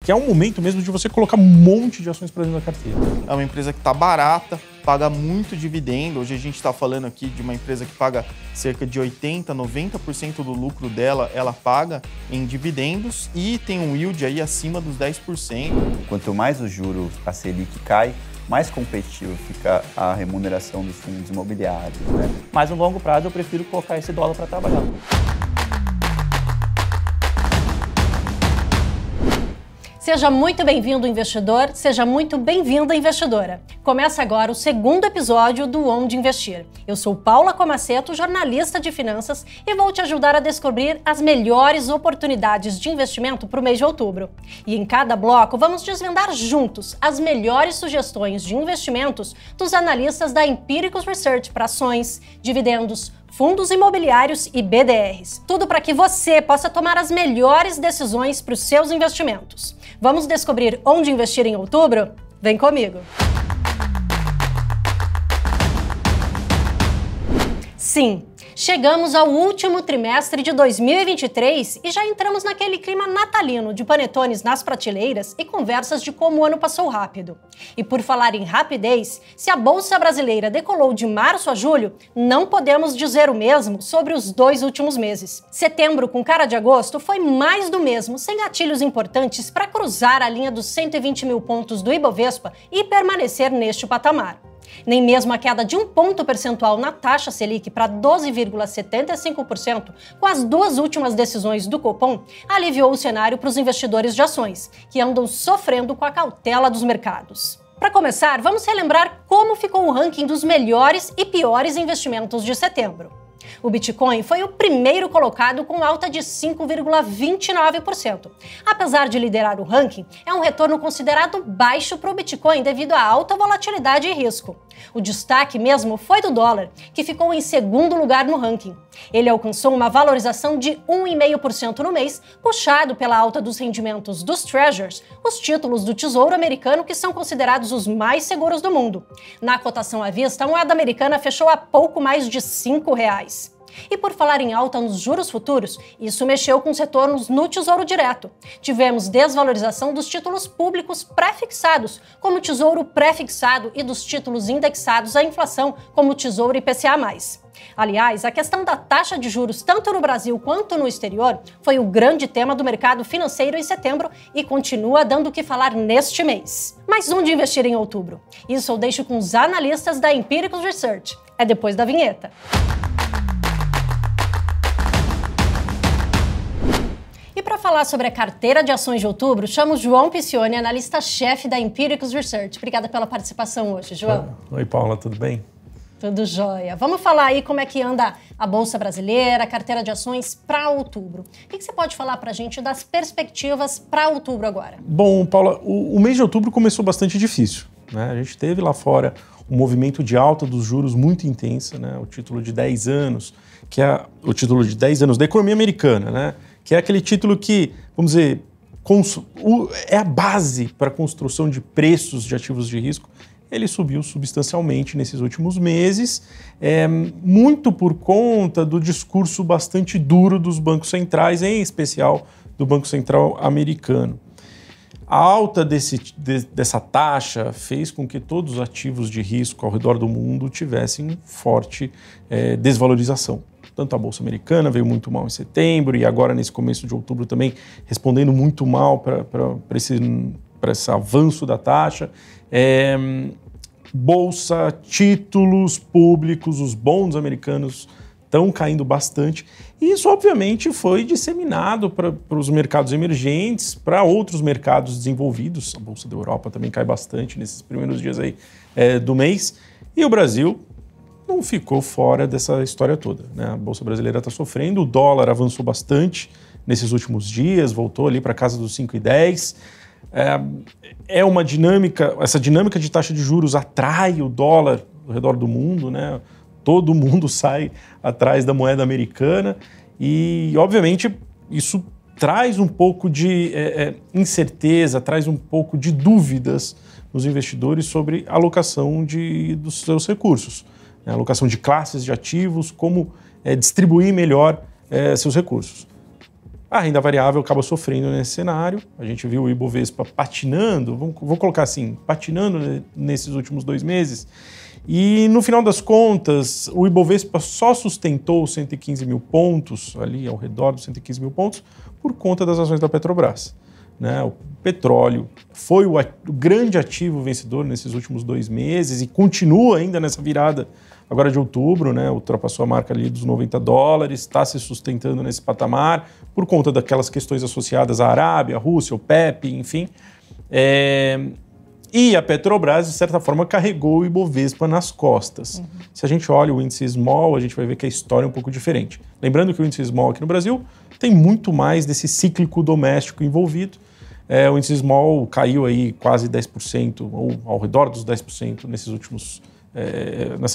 que é um momento mesmo de você colocar um monte de ações para dentro da carteira. É uma empresa que está barata, paga muito dividendo. Hoje a gente está falando aqui de uma empresa que paga cerca de 80%, 90% do lucro dela, ela paga em dividendos e tem um yield aí acima dos 10%. Quanto mais o juro, a Selic cai, mais competitivo fica a remuneração dos fundos imobiliários, né? Mas no longo prazo eu prefiro colocar esse dólar para trabalhar. Seja muito bem-vindo, investidor. Seja muito bem-vinda, investidora. Começa agora o segundo episódio do Onde Investir. Eu sou Paula Comaceto, jornalista de finanças, e vou te ajudar a descobrir as melhores oportunidades de investimento para o mês de outubro. E em cada bloco, vamos desvendar juntos as melhores sugestões de investimentos dos analistas da Empiricus Research para ações, dividendos, fundos imobiliários e BDRs. Tudo para que você possa tomar as melhores decisões para os seus investimentos. Vamos descobrir onde investir em outubro? Vem comigo! Sim, chegamos ao último trimestre de 2023 e já entramos naquele clima natalino de panetones nas prateleiras e conversas de como o ano passou rápido. E por falar em rapidez, se a Bolsa Brasileira decolou de março a julho, não podemos dizer o mesmo sobre os 2 últimos meses. Setembro, com cara de agosto, foi mais do mesmo, sem gatilhos importantes para cruzar a linha dos 120 mil pontos do Ibovespa e permanecer neste patamar. Nem mesmo a queda de 1 ponto percentual na taxa Selic para 12,75%, com as 2 últimas decisões do Copom, aliviou o cenário para os investidores de ações, que andam sofrendo com a cautela dos mercados. Para começar, vamos relembrar como ficou o ranking dos melhores e piores investimentos de setembro. O Bitcoin foi o primeiro colocado com alta de 5,29%. Apesar de liderar o ranking, é um retorno considerado baixo para o Bitcoin devido à alta volatilidade e risco. O destaque mesmo foi do dólar, que ficou em segundo lugar no ranking. Ele alcançou uma valorização de 1,5% no mês, puxado pela alta dos rendimentos dos Treasuries, os títulos do Tesouro Americano que são considerados os mais seguros do mundo. Na cotação à vista, a moeda americana fechou a pouco mais de R$ 5,00. E por falar em alta nos juros futuros, isso mexeu com os retornos no Tesouro Direto. Tivemos desvalorização dos títulos públicos pré-fixados, como o Tesouro Pré-fixado, e dos títulos indexados à inflação, como o Tesouro IPCA+. Aliás, a questão da taxa de juros, tanto no Brasil quanto no exterior, foi o grande tema do mercado financeiro em setembro e continua dando o que falar neste mês. Mas onde investir em outubro? Isso eu deixo com os analistas da Empiricus Research. É depois da vinheta. E para falar sobre a carteira de ações de outubro, chamo João Piccioni, analista-chefe da Empiricus Research. Obrigada pela participação hoje, João. Oi, Paula, tudo bem? Tudo jóia. Vamos falar aí como é que anda a Bolsa Brasileira, a carteira de ações para outubro. O que você pode falar para a gente das perspectivas para outubro agora? Bom, Paula, o mês de outubro começou bastante difícil, né? A gente teve lá fora um movimento de alta dos juros muito intensa, né? O título de 10 anos, que é o título de 10 anos da economia americana, né? Que é aquele título que, vamos dizer, é a base para a construção de preços de ativos de risco. Ele subiu substancialmente nesses últimos meses, muito por conta do discurso bastante duro dos bancos centrais, em especial do Banco Central americano. A alta dessa taxa fez com que todos os ativos de risco ao redor do mundo tivessem forte desvalorização. Tanto a Bolsa Americana veio muito mal em setembro e agora nesse começo de outubro também respondendo muito mal para esse avanço da taxa. Bolsa, títulos públicos, os bonds americanos estão caindo bastante. E isso, obviamente, foi disseminado para os mercados emergentes, para outros mercados desenvolvidos. A Bolsa da Europa também cai bastante nesses primeiros dias aí, do mês. E o Brasil não ficou fora dessa história toda, né? A Bolsa Brasileira está sofrendo, o dólar avançou bastante nesses últimos dias, voltou ali para casa dos 5,10. É uma dinâmica, essa dinâmica de taxa de juros atrai o dólar ao redor do mundo, né? Todo mundo sai atrás da moeda americana e, obviamente, isso traz um pouco de incerteza, traz um pouco de dúvidas nos investidores sobre a alocação dos seus recursos, né? A alocação de classes de ativos, como distribuir melhor seus recursos. A renda variável acaba sofrendo nesse cenário. A gente viu o Ibovespa patinando, vou colocar assim, patinando nesses últimos 2 meses. E no final das contas, o Ibovespa só sustentou 115 mil pontos, ali ao redor dos 115 mil pontos, por conta das ações da Petrobras. Né? O petróleo foi o grande ativo vencedor nesses últimos 2 meses e continua ainda nessa virada agora de outubro, né? Ultrapassou a marca ali dos $90, está se sustentando nesse patamar por conta daquelas questões associadas à Arábia, à Rússia, o PEP, enfim. E a Petrobras, de certa forma, carregou o Ibovespa nas costas. Se a gente olha o índice Small, a gente vai ver que a história é um pouco diferente. Lembrando que o índice Small aqui no Brasil tem muito mais desse cíclico doméstico envolvido. O índice Small caiu aí quase 10%, ou ao redor dos 10% nessas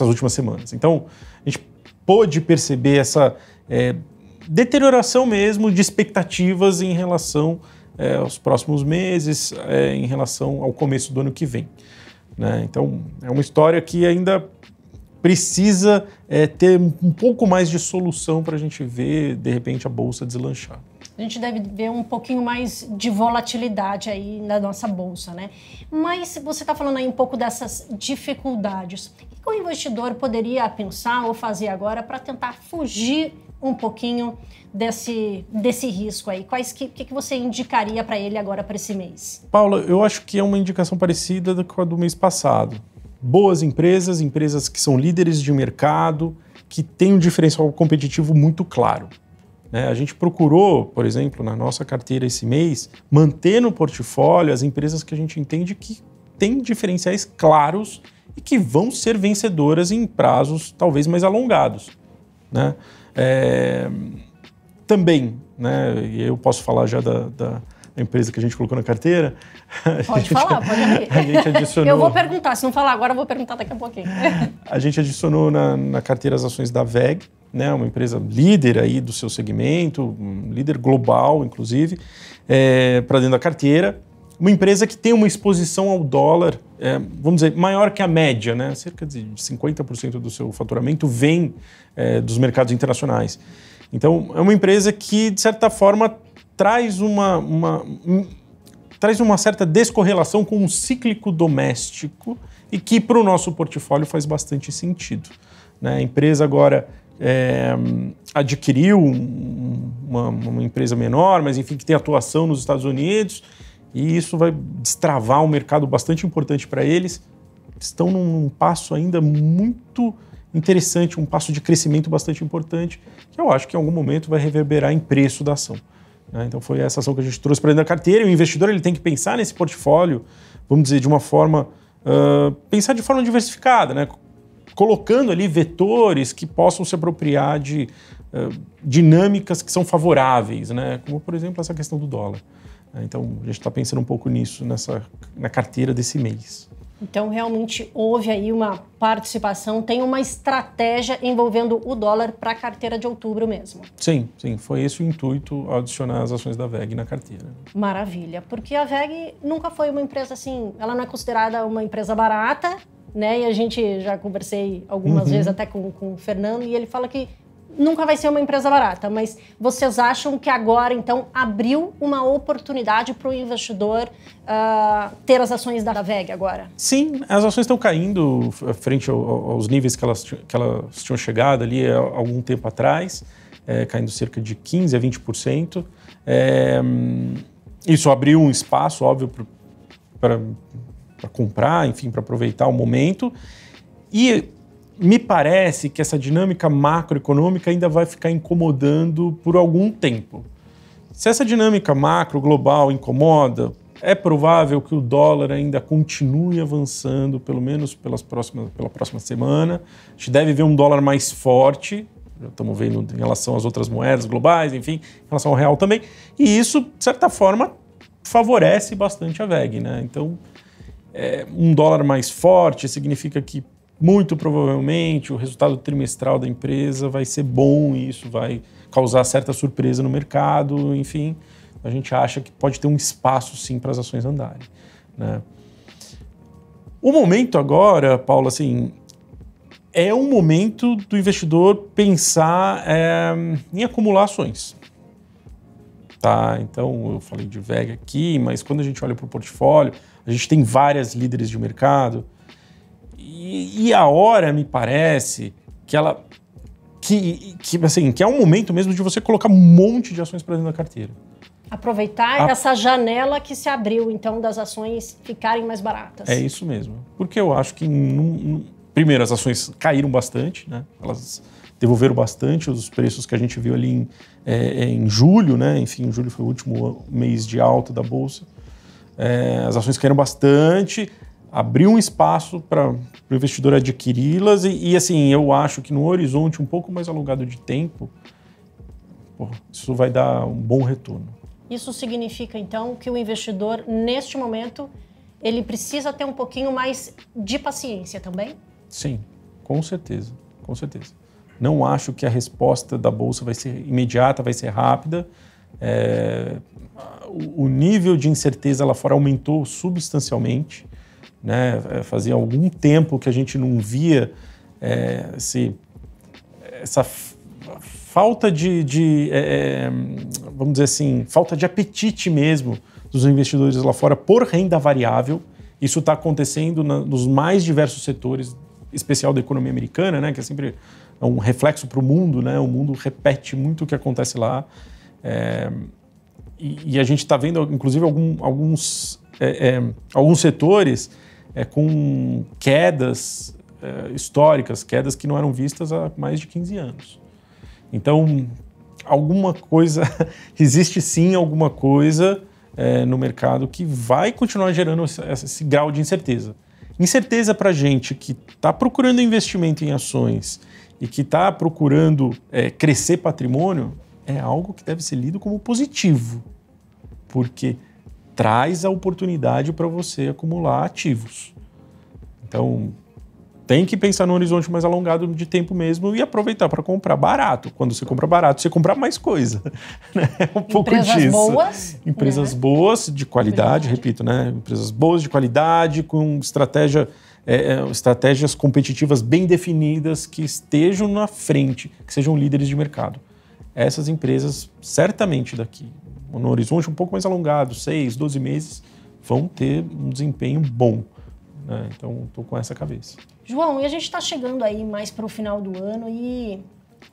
últimas semanas. Então, a gente pôde perceber essa deterioração mesmo de expectativas em relação aos próximos meses, em relação ao começo do ano que vem. Né? Então, é uma história que ainda precisa ter um pouco mais de solução para a gente ver, de repente, a Bolsa deslanchar. A gente deve ver um pouquinho mais de volatilidade aí na nossa Bolsa, né? Mas você está falando aí um pouco dessas dificuldades. O que o investidor poderia pensar ou fazer agora para tentar fugir um pouquinho desse risco aí? Que você indicaria para ele agora para esse mês? Paula, eu acho que é uma indicação parecida com a do mês passado. Boas empresas que são líderes de mercado, que têm um diferencial competitivo muito claro. A gente procurou, por exemplo, na nossa carteira esse mês, manter no portfólio as empresas que a gente entende que têm diferenciais claros e que vão ser vencedoras em prazos talvez mais alongados. Né? Também, né, e eu posso falar já da empresa que a gente colocou na carteira. Pode falar, pode abrir. A gente adicionou... Eu vou perguntar, se não falar agora, eu vou perguntar daqui a pouquinho. A gente adicionou na carteira as ações da WEG, né, uma empresa líder aí do seu segmento, líder global, inclusive, para dentro da carteira. Uma empresa que tem uma exposição ao dólar, vamos dizer, maior que a média, né? Cerca de 50% do seu faturamento vem dos mercados internacionais. Então, é uma empresa que, de certa forma, traz uma certa descorrelação com o cíclico doméstico e que, para o nosso portfólio, faz bastante sentido. Né? A empresa agora adquiriu uma empresa menor, mas, enfim, que tem atuação nos Estados Unidos, e isso vai destravar um mercado bastante importante para eles. Estão num passo ainda muito interessante, um passo de crescimento bastante importante, que eu acho que em algum momento vai reverberar em preço da ação. Então foi essa ação que a gente trouxe para dentro da carteira, e o investidor ele tem que pensar nesse portfólio, vamos dizer, de uma forma, pensar de forma diversificada, né? Colocando ali vetores que possam se apropriar de dinâmicas que são favoráveis, né? Como, por exemplo, essa questão do dólar. Então, a gente está pensando um pouco nisso na carteira desse mês. Então, realmente houve aí uma participação, tem uma estratégia envolvendo o dólar para a carteira de outubro mesmo. Sim, foi esse o intuito ao adicionar as ações da WEG na carteira. Maravilha, porque a WEG nunca foi uma empresa assim, ela não é considerada uma empresa barata, né? E a gente já conversei algumas vezes até com o Fernando, e ele fala que nunca vai ser uma empresa barata, mas vocês acham que agora, então, abriu uma oportunidade para o investidor ter as ações da WEG agora? Sim, as ações estão caindo frente aos níveis que elas tinham chegado ali há algum tempo atrás, caindo cerca de 15% a 20%. Isso abriu um espaço, óbvio, para comprar, enfim, para aproveitar o momento. E me parece que essa dinâmica macroeconômica ainda vai ficar incomodando por algum tempo. Se essa dinâmica macro global incomoda, é provável que o dólar ainda continue avançando, pelo menos pela próxima semana. A gente deve ver um dólar mais forte, já estamos vendo em relação às outras moedas globais, enfim, em relação ao real também. E isso, de certa forma, favorece bastante a WEG, né? Então, um dólar mais forte significa que muito provavelmente o resultado trimestral da empresa vai ser bom e isso vai causar certa surpresa no mercado, enfim, a gente acha que pode ter um espaço sim para as ações andarem, né? O momento agora, Paulo, assim, é um momento do investidor pensar em acumular ações. Tá, então eu falei de VEG aqui, mas quando a gente olha para o portfólio, a gente tem várias líderes de mercado e a hora, me parece, que ela... que é um momento mesmo de você colocar um monte de ações para dentro da carteira. Aproveitar essa janela que se abriu, então, das ações ficarem mais baratas. É isso mesmo. Porque eu acho que, primeiro, as ações caíram bastante, né? Elas devolveram bastante os preços que a gente viu ali em julho, né? Enfim, julho foi o último mês de alta da Bolsa. As ações caíram bastante, abriu um espaço para o investidor adquiri-las e, assim, eu acho que no horizonte um pouco mais alongado de tempo, isso vai dar um bom retorno. Isso significa, então, que o investidor, neste momento, ele precisa ter um pouquinho mais de paciência também? Sim, com certeza, com certeza. Não acho que a resposta da Bolsa vai ser imediata, vai ser rápida. O nível de incerteza lá fora aumentou substancialmente, né? Fazia algum tempo que a gente não via essa falta vamos dizer assim, falta de apetite mesmo dos investidores lá fora por renda variável. Isso está acontecendo nos mais diversos setores, especial da economia americana, né, que é sempre um reflexo para o mundo, né? O mundo repete muito o que acontece lá. E a gente está vendo, inclusive, alguns setores com quedas históricas, quedas que não eram vistas há mais de 15 anos. Então, alguma coisa, existe sim alguma coisa no mercado que vai continuar gerando esse grau de incerteza. Incerteza para a gente que está procurando investimento em ações e que está procurando crescer patrimônio, é algo que deve ser lido como positivo, porque traz a oportunidade para você acumular ativos. Então, tem que pensar no horizonte mais alongado de tempo mesmo e aproveitar para comprar barato. Quando você compra barato, você compra mais coisa. Né? É um pouco disso. Empresas boas. Empresas boas, de qualidade, repito, né? Empresas boas, de qualidade, com estratégias competitivas bem definidas, que estejam na frente, que sejam líderes de mercado. Essas empresas, certamente daqui, no horizonte um pouco mais alongado, 6, 12 meses, vão ter um desempenho bom. Né? Então, estou com essa cabeça. João, e a gente está chegando aí mais para o final do ano e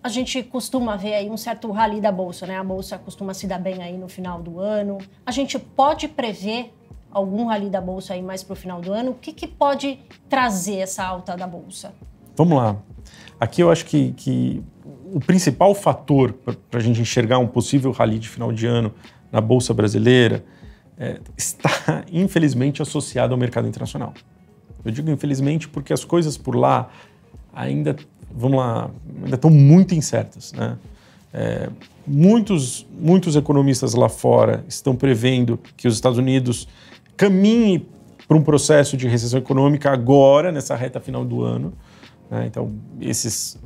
a gente costuma ver aí um certo rally da Bolsa, né? A Bolsa costuma se dar bem aí no final do ano. A gente pode prever algum rally da Bolsa aí mais para o final do ano? O que pode trazer essa alta da Bolsa? Vamos lá. Aqui eu acho que o principal fator para a gente enxergar um possível rally de final de ano na Bolsa brasileira está, infelizmente, associado ao mercado internacional. Eu digo infelizmente porque as coisas por lá ainda estão muito incertas, né? Muitos economistas lá fora estão prevendo que os Estados Unidos caminhem para um processo de recessão econômica agora, nessa reta final do ano. Né? Então, esses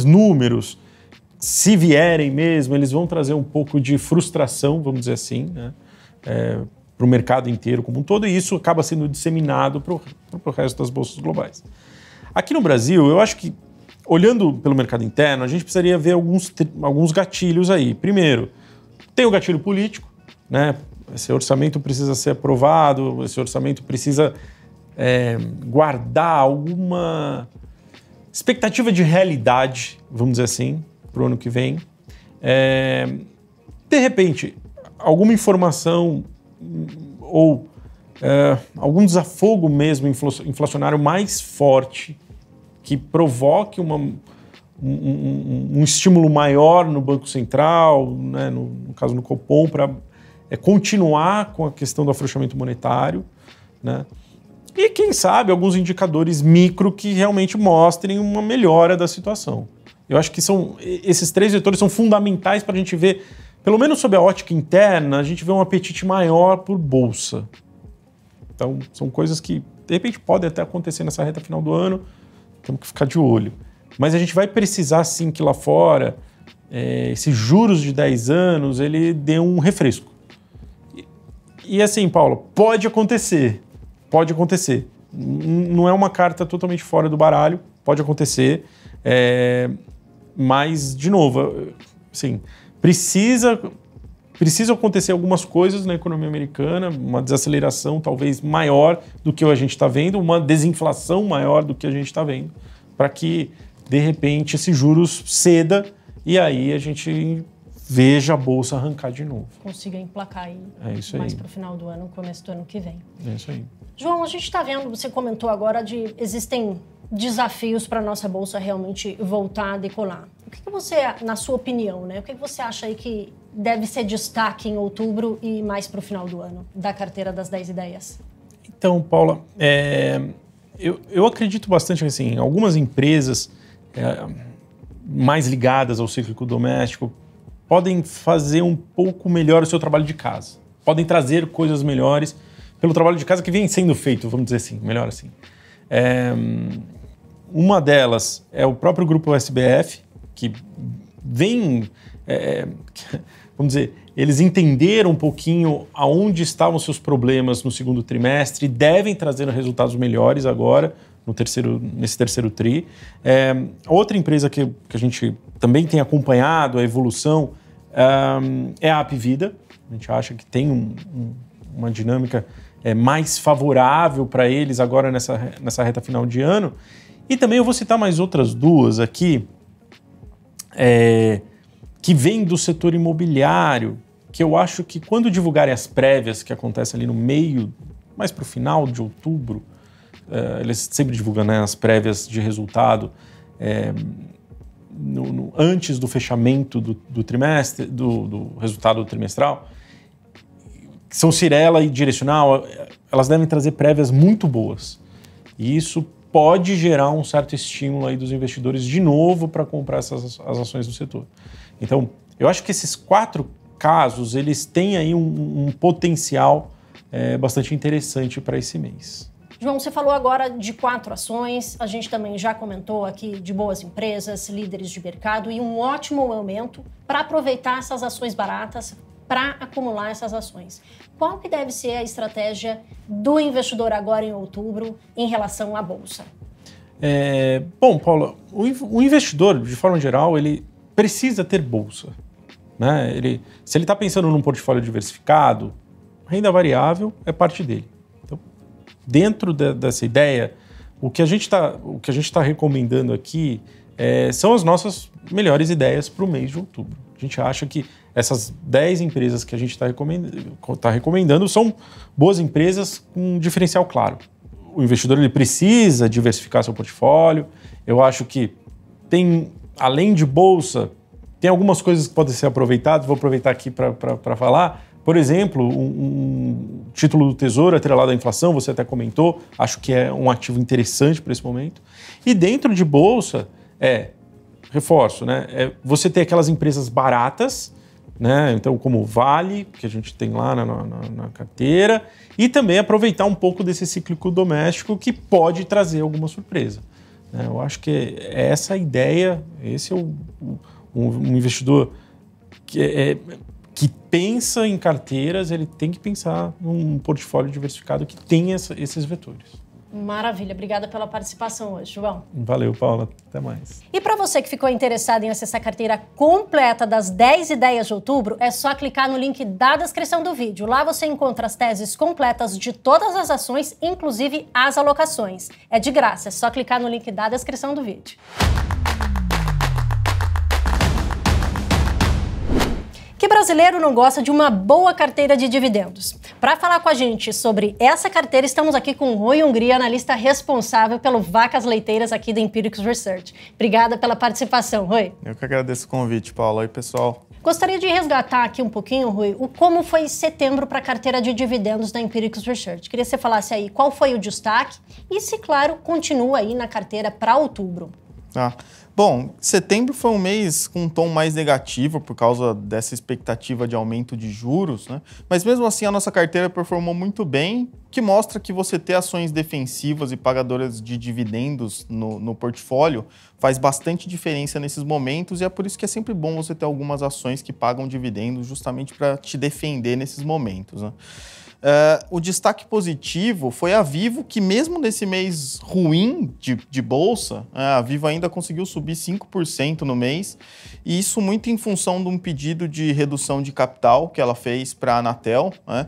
números, se vierem mesmo, eles vão trazer um pouco de frustração, vamos dizer assim, né? Para o mercado inteiro como um todo, e isso acaba sendo disseminado para o resto das bolsas globais. Aqui no Brasil, eu acho que, olhando pelo mercado interno, a gente precisaria ver alguns gatilhos aí. Primeiro, tem o gatilho político, né? Esse orçamento precisa ser aprovado, esse orçamento precisa guardar alguma expectativa de realidade, vamos dizer assim, para o ano que vem. De repente, alguma informação ou algum desafogo mesmo inflacionário mais forte que provoque um estímulo maior no Banco Central, né, no caso no Copom, para continuar com a questão do afrouxamento monetário, né? E quem sabe alguns indicadores micro que realmente mostrem uma melhora da situação. Eu acho que esses 3 vetores são fundamentais para a gente ver, pelo menos sob a ótica interna, a gente vê um apetite maior por bolsa. Então, são coisas que, de repente, podem até acontecer nessa reta final do ano, temos que ficar de olho. Mas a gente vai precisar, sim, que lá fora, esses juros de 10 anos, ele dê um refresco. E assim, Paulo, pode acontecer. Não é uma carta totalmente fora do baralho, pode acontecer. Mas, de novo, assim, precisa precisam acontecer algumas coisas na economia americana, uma desaceleração talvez maior do que a gente está vendo, uma desinflação maior do que a gente está vendo, para que, de repente, esses juros ceda e aí a gente veja a Bolsa arrancar de novo. Consiga emplacar aí mais para o final do ano, começo do ano que vem. É isso aí. João, a gente está vendo, você comentou agora, existem desafios para a nossa Bolsa realmente voltar a decolar. O que você, na sua opinião, né? O que você acha aí que deve ser destaque em outubro e mais para o final do ano, da carteira das 10 ideias? Então, Paula, eu acredito bastante assim, em algumas empresas mais ligadas ao cíclico doméstico podem fazer um pouco melhor o seu trabalho de casa. Podem trazer coisas melhores pelo trabalho de casa que vem sendo feito, vamos dizer assim, melhor assim. Uma delas é o próprio grupo SBF, que vem, vamos dizer, eles entenderam um pouquinho aonde estavam seus problemas no segundo trimestre e devem trazer resultados melhores agora, nesse terceiro tri. Outra empresa que a gente também tem acompanhado a evolução é a Apvida. A gente acha que tem uma dinâmica mais favorável para eles agora nessa reta final de ano. E também eu vou citar mais outras duas aqui, que vêm do setor imobiliário, que eu acho que quando divulgarem as prévias, que acontecem ali no meio, mais para o final de outubro, eles sempre divulgam, né, as prévias de resultado antes do fechamento do trimestre, do resultado trimestral, que são Cyrela e Direcional, elas devem trazer prévias muito boas. E isso pode gerar um certo estímulo aí dos investidores de novo para comprar as ações do setor. Então, eu acho que esses 4 casos, eles têm aí um potencial bastante interessante para esse mês. João, você falou agora de 4 ações, a gente também já comentou aqui de boas empresas, líderes de mercado e um ótimo momento para aproveitar essas ações baratas, para acumular essas ações. Qual que deve ser a estratégia do investidor agora em outubro em relação à Bolsa? Bom, Paula, o investidor, de forma geral, ele precisa ter Bolsa, né? Se ele está pensando num portfólio diversificado, renda variável é parte dele. Então, dentro dessa ideia, o que a gente está recomendando aqui são as nossas melhores ideias para o mês de outubro. A gente acha que essas 10 empresas que a gente está recomendando são boas empresas com um diferencial claro. O investidor ele precisa diversificar seu portfólio. Eu acho que além de Bolsa, tem algumas coisas que podem ser aproveitadas. Vou aproveitar aqui para falar. Por exemplo, um título do Tesouro atrelado à inflação, você até comentou, acho que é um ativo interessante para esse momento. E dentro de Bolsa, reforço, né? Você tem aquelas empresas baratas, né? Então, como o Vale, que a gente tem lá na carteira, e também aproveitar um pouco desse cíclico doméstico que pode trazer alguma surpresa, né? Eu acho que é essa a ideia, esse é um investidor que pensa em carteiras, ele tem que pensar num portfólio diversificado que tenha esses vetores. Maravilha, obrigada pela participação hoje, João. Valeu, Paula, até mais. E para você que ficou interessado em acessar a carteira completa das 10 ideias de outubro, é só clicar no link da descrição do vídeo. Lá você encontra as teses completas de todas as ações, inclusive as alocações. É de graça, é só clicar no link da descrição do vídeo. Que brasileiro não gosta de uma boa carteira de dividendos? Para falar com a gente sobre essa carteira, estamos aqui com o Rui Hungria, analista responsável pelo Vacas Leiteiras aqui da Empiricus Research. Obrigada pela participação, Rui. Eu que agradeço o convite, Paulo. Oi, pessoal. Gostaria de resgatar aqui um pouquinho, Rui, como foi setembro para a carteira de dividendos da Empiricus Research. Queria que você falasse aí qual foi o destaque e se, claro, continua aí na carteira para outubro. Bom, setembro foi um mês com um tom mais negativo por causa dessa expectativa de aumento de juros, né? Mas mesmo assim a nossa carteira performou muito bem, que mostra que você ter ações defensivas e pagadoras de dividendos no portfólio faz bastante diferença nesses momentos e é por isso que é sempre bom você ter algumas ações que pagam dividendos justamente para te defender nesses momentos, né? O destaque positivo foi a Vivo, que mesmo nesse mês ruim de bolsa, a Vivo ainda conseguiu subir 5% no mês, e isso muito em função de um pedido de redução de capital que ela fez para a Anatel, né?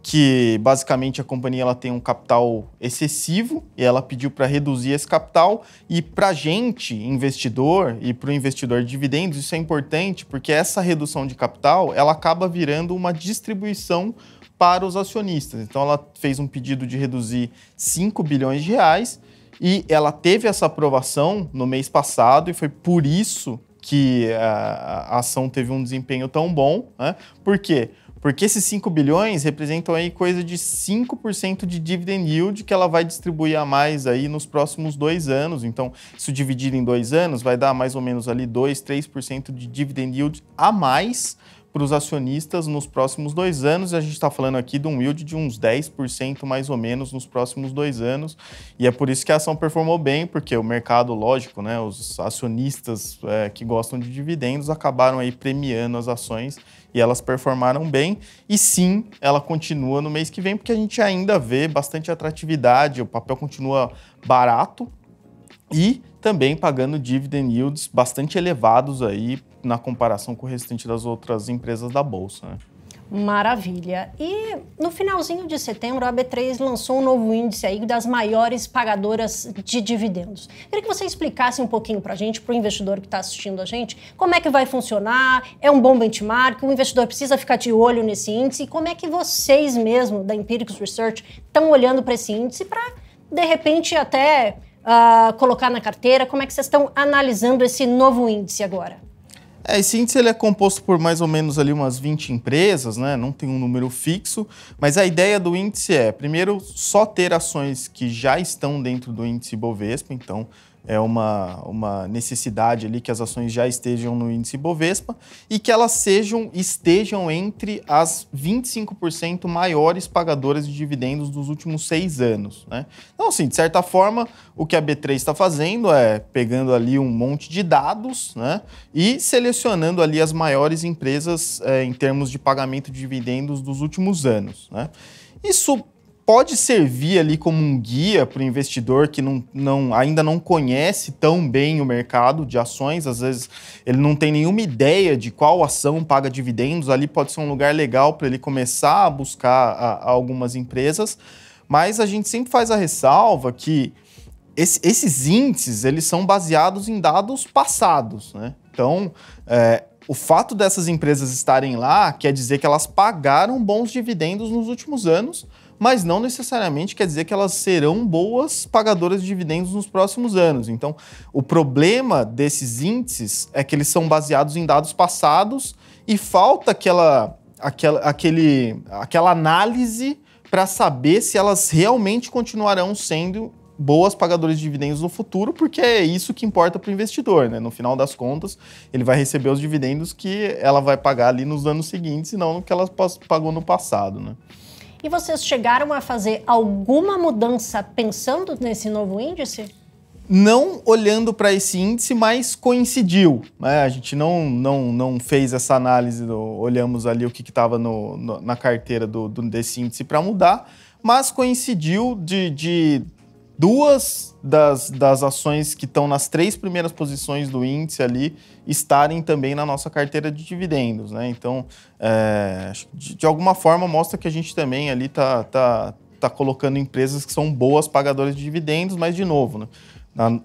Que basicamente a companhia ela tem um capital excessivo e ela pediu para reduzir esse capital. E para a gente, investidor, e para o investidor de dividendos, isso é importante porque essa redução de capital ela acaba virando uma distribuição para os acionistas. Então ela fez um pedido de reduzir 5 bilhões de reais e ela teve essa aprovação no mês passado e foi por isso que a ação teve um desempenho tão bom, né? Por quê? Porque esses 5 bilhões representam aí coisa de 5% de dividend yield que ela vai distribuir a mais aí nos próximos 2 anos. Então, isso dividido em 2 anos vai dar mais ou menos ali 2, 3% de dividend yield a mais para os acionistas nos próximos 2 anos. A gente está falando aqui de um yield de uns 10% mais ou menos nos próximos 2 anos. E é por isso que a ação performou bem, porque o mercado, lógico, né, os acionistas que gostam de dividendos acabaram aí premiando as ações e elas performaram bem. E sim, ela continua no mês que vem, porque a gente ainda vê bastante atratividade, o papel continua barato e também pagando dividend yields bastante elevados aí na comparação com o restante das outras empresas da Bolsa, né? Maravilha. E no finalzinho de setembro, a B3 lançou um novo índice aí das maiores pagadoras de dividendos. Queria que você explicasse um pouquinho para a gente, para o investidor que está assistindo a gente, como é que vai funcionar, é um bom benchmark, o investidor precisa ficar de olho nesse índice, e como é que vocês mesmo, da Empiricus Research, estão olhando para esse índice para, de repente, até colocar na carteira, como é que vocês estão analisando esse novo índice agora? Esse índice ele é composto por mais ou menos ali umas 20 empresas, né? Não tem um número fixo, mas a ideia do índice é, primeiro, só ter ações que já estão dentro do índice Bovespa, então é uma necessidade ali que as ações já estejam no índice Bovespa e que elas estejam entre as 25% maiores pagadoras de dividendos dos últimos 6 anos, né? Então, assim, de certa forma, o que a B3 está fazendo é pegando ali um monte de dados, né, e selecionando ali as maiores empresas em termos de pagamento de dividendos dos últimos anos, né? Isso pode servir ali como um guia para o investidor que ainda não conhece tão bem o mercado de ações, às vezes ele não tem nenhuma ideia de qual ação paga dividendos, ali pode ser um lugar legal para ele começar a buscar algumas empresas, mas a gente sempre faz a ressalva que esses índices eles são baseados em dados passados, né? Então, o fato dessas empresas estarem lá quer dizer que elas pagaram bons dividendos nos últimos anos, mas não necessariamente quer dizer que elas serão boas pagadoras de dividendos nos próximos anos. Então, o problema desses índices é que eles são baseados em dados passados e falta aquela análise para saber se elas realmente continuarão sendo boas pagadoras de dividendos no futuro, porque é isso que importa para o investidor, né? No final das contas, ele vai receber os dividendos que ela vai pagar ali nos anos seguintes e não no que ela pagou no passado, né? E vocês chegaram a fazer alguma mudança pensando nesse novo índice? Não olhando para esse índice, mas coincidiu, né? A gente não fez essa análise, olhamos ali o que estava na carteira desse índice para mudar, mas coincidiu de 2 das ações que estão nas 3 primeiras posições do índice ali estarem também na nossa carteira de dividendos, né? Então, de alguma forma mostra que a gente também ali tá colocando empresas que são boas pagadoras de dividendos, mas de novo, né?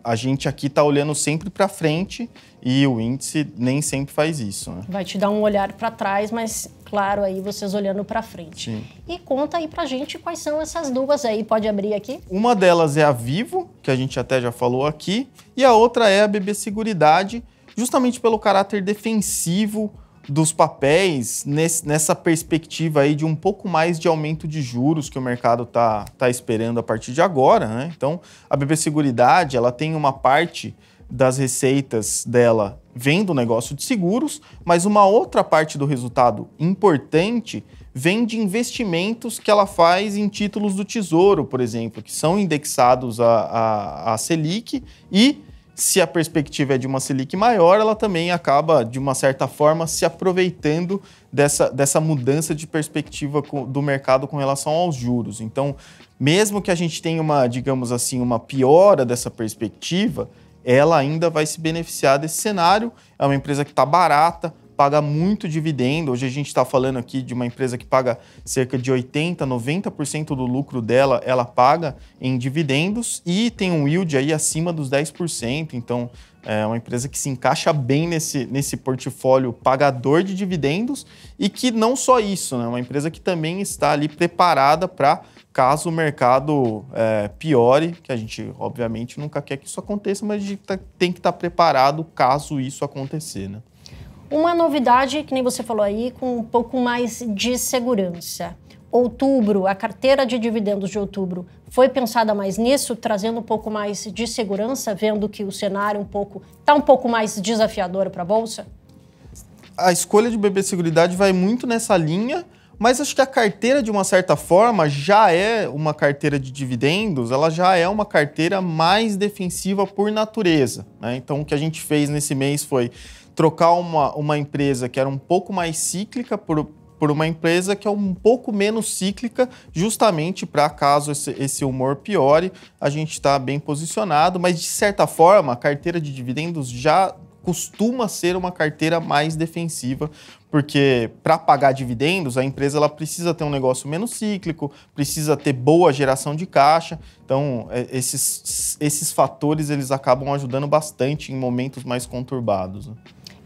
A gente aqui está olhando sempre para frente e o índice nem sempre faz isso, né? Vai te dar um olhar para trás, mas claro, aí vocês olhando para frente. Sim. E conta aí para a gente quais são essas 2 aí, pode abrir aqui? Uma delas é a Vivo, que a gente até já falou aqui, e a outra é a BB Seguridade, justamente pelo caráter defensivo dos papéis nessa perspectiva aí de um pouco mais de aumento de juros que o mercado tá esperando a partir de agora, né? Então, a BB Seguridade, ela tem uma parte das receitas dela vem do negócio de seguros, mas uma outra parte do resultado importante vem de investimentos que ela faz em títulos do Tesouro, por exemplo, que são indexados à Selic e se a perspectiva é de uma Selic maior, ela também acaba, de uma certa forma, se aproveitando dessa mudança de perspectiva do mercado com relação aos juros. Então, mesmo que a gente tenha digamos assim, uma piora dessa perspectiva, ela ainda vai se beneficiar desse cenário. É uma empresa que está barata, paga muito dividendo. Hoje a gente está falando aqui de uma empresa que paga cerca de 80%, 90% do lucro dela, ela paga em dividendos e tem um yield aí acima dos 10%. Então, é uma empresa que se encaixa bem nesse portfólio pagador de dividendos e que não só isso, né? Uma empresa que também está ali preparada para caso o mercado piore, que a gente, obviamente, nunca quer que isso aconteça, mas a gente tem que estar preparado caso isso acontecer, né? Uma novidade, que nem você falou aí, com um pouco mais de segurança. Outubro, a carteira de dividendos de outubro foi pensada mais nisso, trazendo um pouco mais de segurança, vendo que o cenário está um pouco mais desafiador para a Bolsa? A escolha de BB Seguridade vai muito nessa linha, mas acho que a carteira, de uma certa forma, já é uma carteira de dividendos, ela já é uma carteira mais defensiva por natureza, né? Então, o que a gente fez nesse mês foi trocar uma empresa que era um pouco mais cíclica por uma empresa que é um pouco menos cíclica, justamente para caso esse humor piore, a gente está bem posicionado, mas de certa forma a carteira de dividendos já costuma ser uma carteira mais defensiva, porque para pagar dividendos a empresa ela precisa ter um negócio menos cíclico, precisa ter boa geração de caixa, então esses fatores eles acabam ajudando bastante em momentos mais conturbados, né?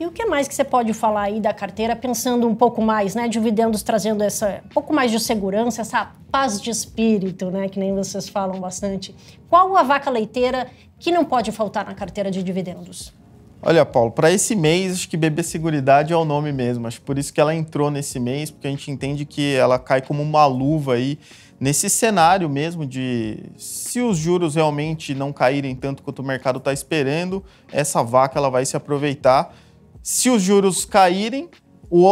E o que mais que você pode falar aí da carteira, pensando um pouco mais, né, dividendos trazendo um pouco mais de segurança, essa paz de espírito, né, que nem vocês falam bastante. Qual a vaca leiteira que não pode faltar na carteira de dividendos? Olha, Paulo, para esse mês, acho que BB Seguridade é o nome mesmo. Acho por isso que ela entrou nesse mês, porque a gente entende que ela cai como uma luva aí nesse cenário mesmo de se os juros realmente não caírem tanto quanto o mercado está esperando, essa vaca ela vai se aproveitar. Se os juros caírem,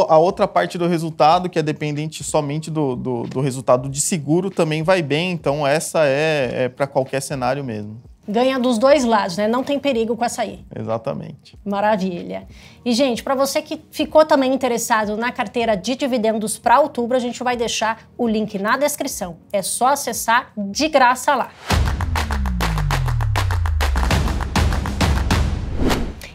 a outra parte do resultado, que é dependente somente do resultado de seguro, também vai bem. Então, essa é para qualquer cenário mesmo. Ganha dos dois lados, né? Não tem perigo com essa aí. Exatamente. Maravilha. E, gente, para você que ficou também interessado na carteira de dividendos para outubro, a gente vai deixar o link na descrição. É só acessar de graça lá.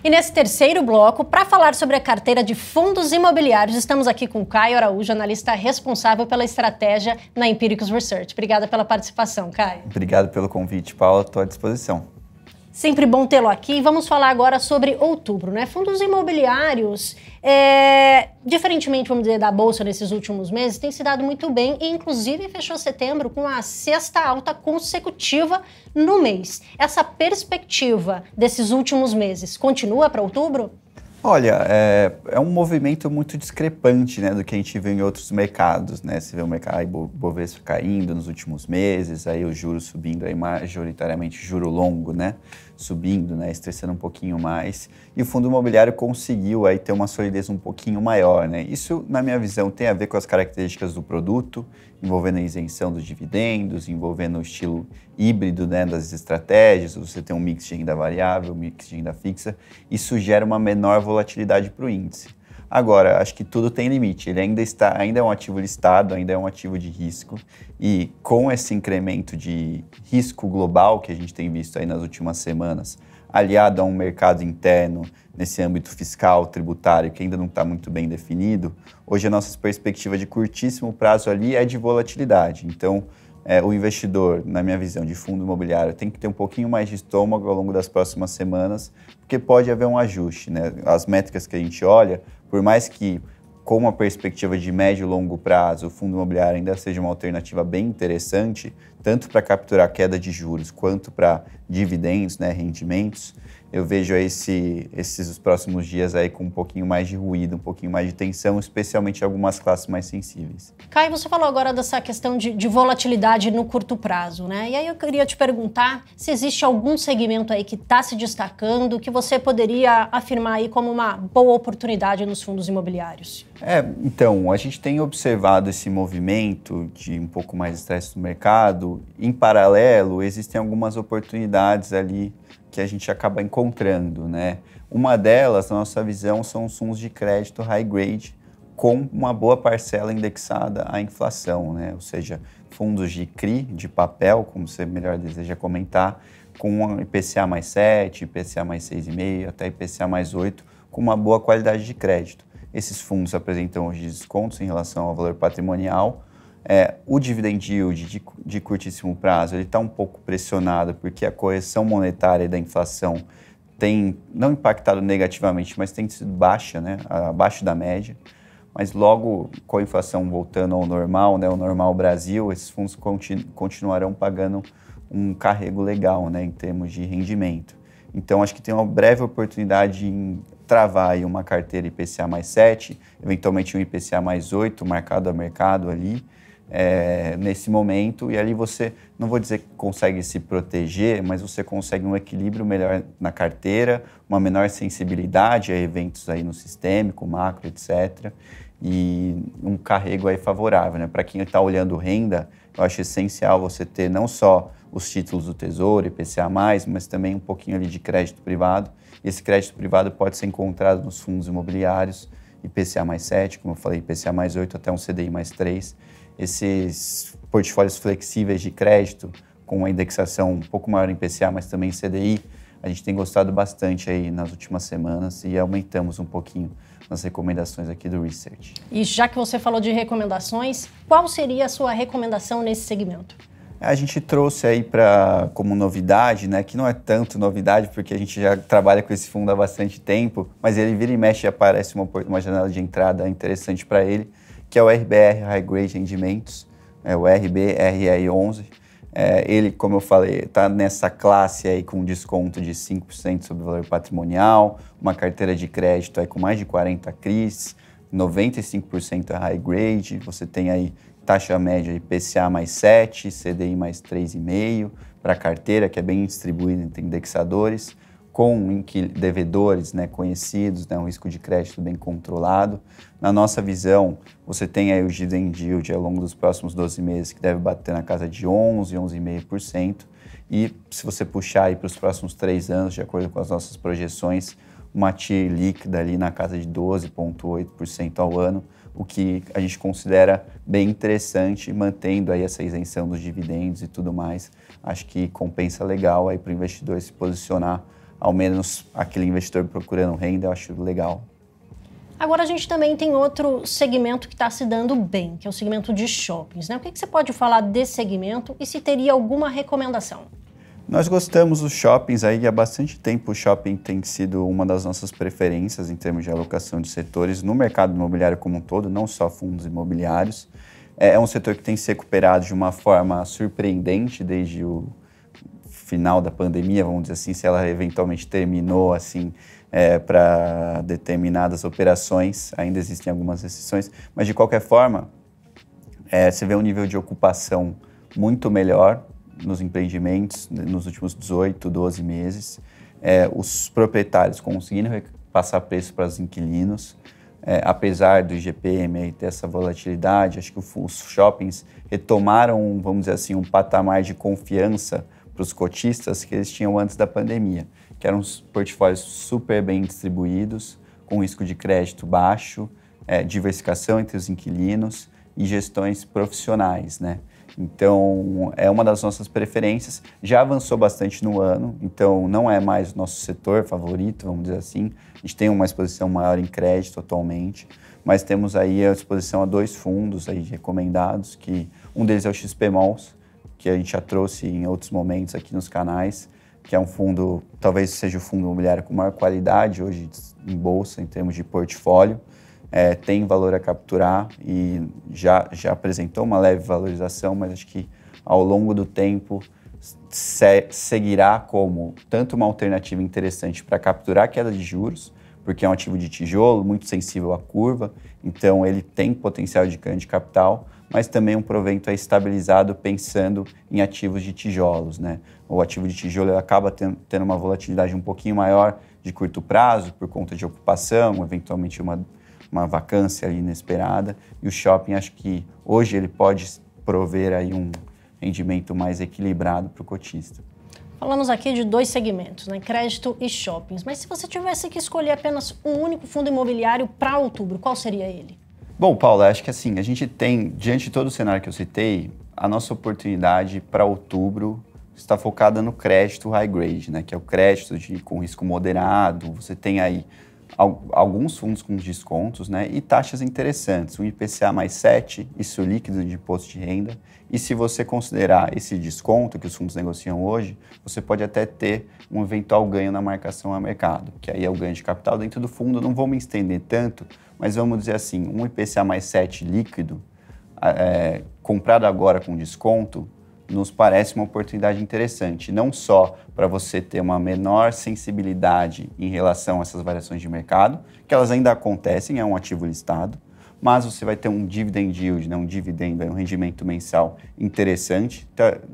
E nesse terceiro bloco, para falar sobre a carteira de fundos imobiliários, estamos aqui com Caio Araújo, analista responsável pela estratégia na Empiricus Research. Obrigada pela participação, Caio. Obrigado pelo convite, Paula. Estou à disposição. Sempre bom tê-lo aqui. Vamos falar agora sobre outubro, né? Fundos imobiliários, diferentemente, vamos dizer, da Bolsa nesses últimos meses, tem se dado muito bem e, inclusive, fechou setembro com a sexta alta consecutiva no mês. Essa perspectiva desses últimos meses continua para outubro? Olha, é um movimento muito discrepante, né, do que a gente vê em outros mercados, né? Você vê o mercado Bovespa caindo nos últimos meses, aí os juros subindo, aí majoritariamente juro longo, né, subindo, né, estressando um pouquinho mais. E o fundo imobiliário conseguiu aí ter uma solidez um pouquinho maior, né? Isso, na minha visão, tem a ver com as características do produto, envolvendo a isenção dos dividendos, envolvendo o estilo híbrido, né, das estratégias. Você tem um mix de renda variável, um mix de renda fixa. Isso gera uma menor volatilidade para o índice. Agora, acho que tudo tem limite. Ele ainda é um ativo listado, ainda é um ativo de risco. E com esse incremento de risco global que a gente tem visto aí nas últimas semanas, aliado a um mercado interno nesse âmbito fiscal, tributário, que ainda não está muito bem definido, hoje a nossa perspectiva de curtíssimo prazo ali é de volatilidade. Então, o investidor, na minha visão, de fundo imobiliário, tem que ter um pouquinho mais de estômago ao longo das próximas semanas, porque pode haver um ajuste, né? As métricas que a gente olha, por mais que com uma perspectiva de médio e longo prazo, o fundo imobiliário ainda seja uma alternativa bem interessante, tanto para capturar queda de juros quanto para dividendos, né, rendimentos, eu vejo esses próximos dias aí com um pouquinho mais de ruído, um pouquinho mais de tensão, especialmente em algumas classes mais sensíveis. Caio, você falou agora dessa questão de volatilidade no curto prazo, né? E aí eu queria te perguntar se existe algum segmento aí que está se destacando, que você poderia afirmar aí como uma boa oportunidade nos fundos imobiliários. Então, a gente tem observado esse movimento de um pouco mais de estresse no mercado. Em paralelo, existem algumas oportunidades ali que a gente acaba encontrando, né? Uma delas, na nossa visão, são os fundos de crédito high grade com uma boa parcela indexada à inflação, né? Ou seja, fundos de CRI, de papel, como você melhor deseja comentar, com IPCA mais 7, IPCA mais 6,5, até IPCA mais 8, com uma boa qualidade de crédito. Esses fundos apresentam hoje descontos em relação ao valor patrimonial. O dividend yield de curtíssimo prazo está um pouco pressionado porque a correção monetária da inflação tem não impactado negativamente, mas tem sido baixa, né? Abaixo da média. Mas logo com a inflação voltando ao normal, né? O normal Brasil, esses fundos continuarão pagando um carrego legal, né? Em termos de rendimento. Então, acho que tem uma breve oportunidade em travar aí uma carteira IPCA mais 7, eventualmente um IPCA mais 8, marcado a mercado ali, nesse momento. E ali você, não vou dizer que consegue se proteger, mas você consegue um equilíbrio melhor na carteira, uma menor sensibilidade a eventos aí no sistêmico, macro, etc. E um carrego aí favorável, né? Para quem está olhando renda, eu acho essencial você ter não só os títulos do Tesouro, IPCA+, mas também um pouquinho ali de crédito privado. E esse crédito privado pode ser encontrado nos fundos imobiliários, IPCA mais 7, como eu falei, IPCA mais 8 até um CDI mais 3. Esses portfólios flexíveis de crédito, com uma indexação um pouco maior em IPCA, mas também em CDI, a gente tem gostado bastante aí nas últimas semanas e aumentamos um pouquinho nas recomendações aqui do Research. E já que você falou de recomendações, qual seria a sua recomendação nesse segmento? A gente trouxe aí como novidade, né, que não é tanto novidade, porque a gente já trabalha com esse fundo há bastante tempo, mas ele vira e mexe e aparece uma janela de entrada interessante para ele, que é o RBR High Grade Rendimentos, o RBRR11. Ele, como eu falei, está nessa classe aí com desconto de 5% sobre o valor patrimonial, uma carteira de crédito aí com mais de 40 CRIs, 95% é high grade, você tem aí taxa média IPCA mais 7, CDI mais 3,5 para a carteira, que é bem distribuída entre indexadores, com devedores, né, conhecidos, né, um risco de crédito bem controlado. Na nossa visão, você tem aí o dividend yield ao longo dos próximos 12 meses, que deve bater na casa de 11, 11,5%. E se você puxar aí para os próximos 3 anos, de acordo com as nossas projeções, uma TIR líquida ali na casa de 12,8% ao ano, o que a gente considera bem interessante, mantendo aí essa isenção dos dividendos e tudo mais. Acho que compensa legal aí para o investidor se posicionar, ao menos aquele investidor procurando renda, eu acho legal. Agora a gente também tem outro segmento que está se dando bem, que é o segmento de shoppings, né? O que você pode falar desse segmento e se teria alguma recomendação? Nós gostamos dos shoppings aí há bastante tempo. O shopping tem sido uma das nossas preferências em termos de alocação de setores no mercado imobiliário como um todo, não só fundos imobiliários. É um setor que tem se recuperado de uma forma surpreendente desde o final da pandemia, vamos dizer assim, se ela eventualmente terminou assim para determinadas operações. Ainda existem algumas exceções, mas de qualquer forma, você vê um nível de ocupação muito melhor nos empreendimentos nos últimos 18, 12 meses. Os proprietários conseguindo passar preço para os inquilinos, apesar do IGPM ter essa volatilidade. Acho que os shoppings retomaram, vamos dizer assim, um patamar de confiança para os cotistas que eles tinham antes da pandemia, que eram uns portfólios super bem distribuídos, com risco de crédito baixo, diversificação entre os inquilinos e gestões profissionais, né? Então, é uma das nossas preferências. Já avançou bastante no ano, então não é mais o nosso setor favorito, vamos dizer assim. A gente tem uma exposição maior em crédito atualmente, mas temos aí a exposição a 2 fundos aí recomendados, que um deles é o XP Malls, que a gente já trouxe em outros momentos aqui nos canais, que é um fundo, talvez seja o fundo imobiliário com maior qualidade hoje em bolsa, em termos de portfólio. Tem valor a capturar e já apresentou uma leve valorização, mas acho que ao longo do tempo seguirá como tanto uma alternativa interessante para capturar a queda de juros, porque é um ativo de tijolo, muito sensível à curva, então ele tem potencial de ganho de capital, mas também um provento estabilizado pensando em ativos de tijolos, né? O ativo de tijolo ele acaba tendo uma volatilidade um pouquinho maior de curto prazo, por conta de ocupação, eventualmente uma uma vacância inesperada, e o shopping, acho que hoje ele pode prover aí um rendimento mais equilibrado para o cotista. Falamos aqui de 2 segmentos, né? Crédito e shoppings. Mas se você tivesse que escolher apenas um único fundo imobiliário para outubro, qual seria ele? Bom, Paulo, acho que assim, a gente tem, diante de todo o cenário que eu citei, a nossa oportunidade para outubro está focada no crédito high grade, né? Que é o crédito com risco moderado. Você tem aí alguns fundos com descontos, né? E taxas interessantes, o IPCA mais 7, isso líquido de imposto de renda. E se você considerar esse desconto que os fundos negociam hoje, você pode até ter um eventual ganho na marcação a mercado, que aí é o ganho de capital dentro do fundo. Não vou me estender tanto, mas vamos dizer assim, um IPCA mais 7 líquido, comprado agora com desconto, nos parece uma oportunidade interessante, não só para você ter uma menor sensibilidade em relação a essas variações de mercado, que elas ainda acontecem, é um ativo listado, mas você vai ter um dividend yield, né, um dividendo, um rendimento mensal interessante,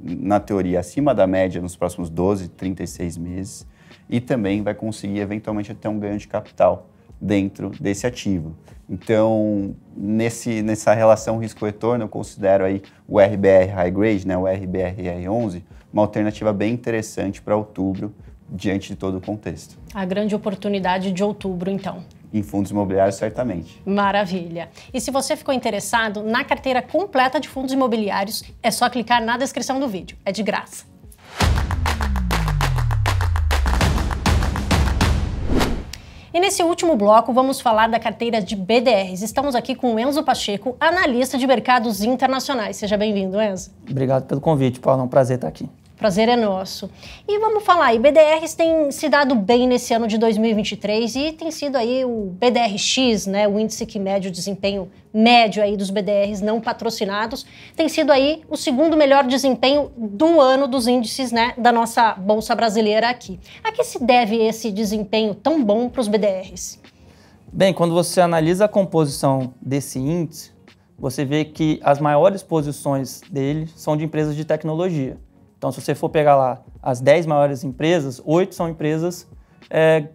na teoria acima da média nos próximos 12, 36 meses, e também vai conseguir eventualmente ter um ganho de capital dentro desse ativo. Então, nessa relação risco-retorno, eu considero aí o RBR High Grade, né, o RBRR11, uma alternativa bem interessante para outubro, diante de todo o contexto. A grande oportunidade de outubro, então. Em fundos imobiliários, certamente. Maravilha. E se você ficou interessado na carteira completa de fundos imobiliários, é só clicar na descrição do vídeo. É de graça. E nesse último bloco, vamos falar da carteira de BDRs. Estamos aqui com o Enzo Pacheco, analista de mercados internacionais. Seja bem-vindo, Enzo. Obrigado pelo convite, Paulo. É um prazer estar aqui. Prazer é nosso. E vamos falar aí, BDRs têm se dado bem nesse ano de 2023 e tem sido aí o BDRX, né, o índice que mede o desempenho médio aí dos BDRs não patrocinados, tem sido aí o segundo melhor desempenho do ano dos índices, né, da nossa Bolsa Brasileira aqui. A que se deve esse desempenho tão bom para os BDRs? Bem, quando você analisa a composição desse índice, você vê que as maiores posições dele são de empresas de tecnologia. Então, se você for pegar lá as 10 maiores empresas, 8 são empresas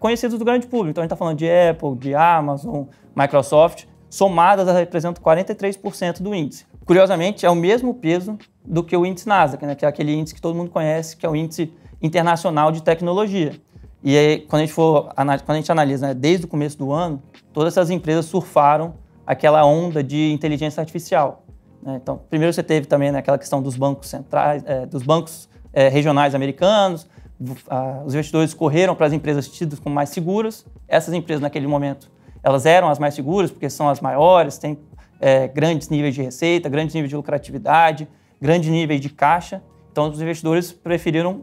conhecidas do grande público. Então, a gente está falando de Apple, de Amazon, Microsoft, somadas elas representam 43% do índice. Curiosamente, é o mesmo peso do que o índice Nasdaq, né, que é aquele índice que todo mundo conhece, que é o índice internacional de tecnologia. E aí, quando a gente analisa, né, desde o começo do ano, todas essas empresas surfaram aquela onda de inteligência artificial. Então, primeiro você teve também, né, aquela questão dos bancos centrais, dos bancos regionais americanos, os investidores correram para as empresas tidas como mais seguras. Essas empresas, naquele momento, elas eram as mais seguras porque são as maiores, têm grandes níveis de receita, grandes níveis de lucratividade, grandes níveis de caixa. Então, os investidores preferiram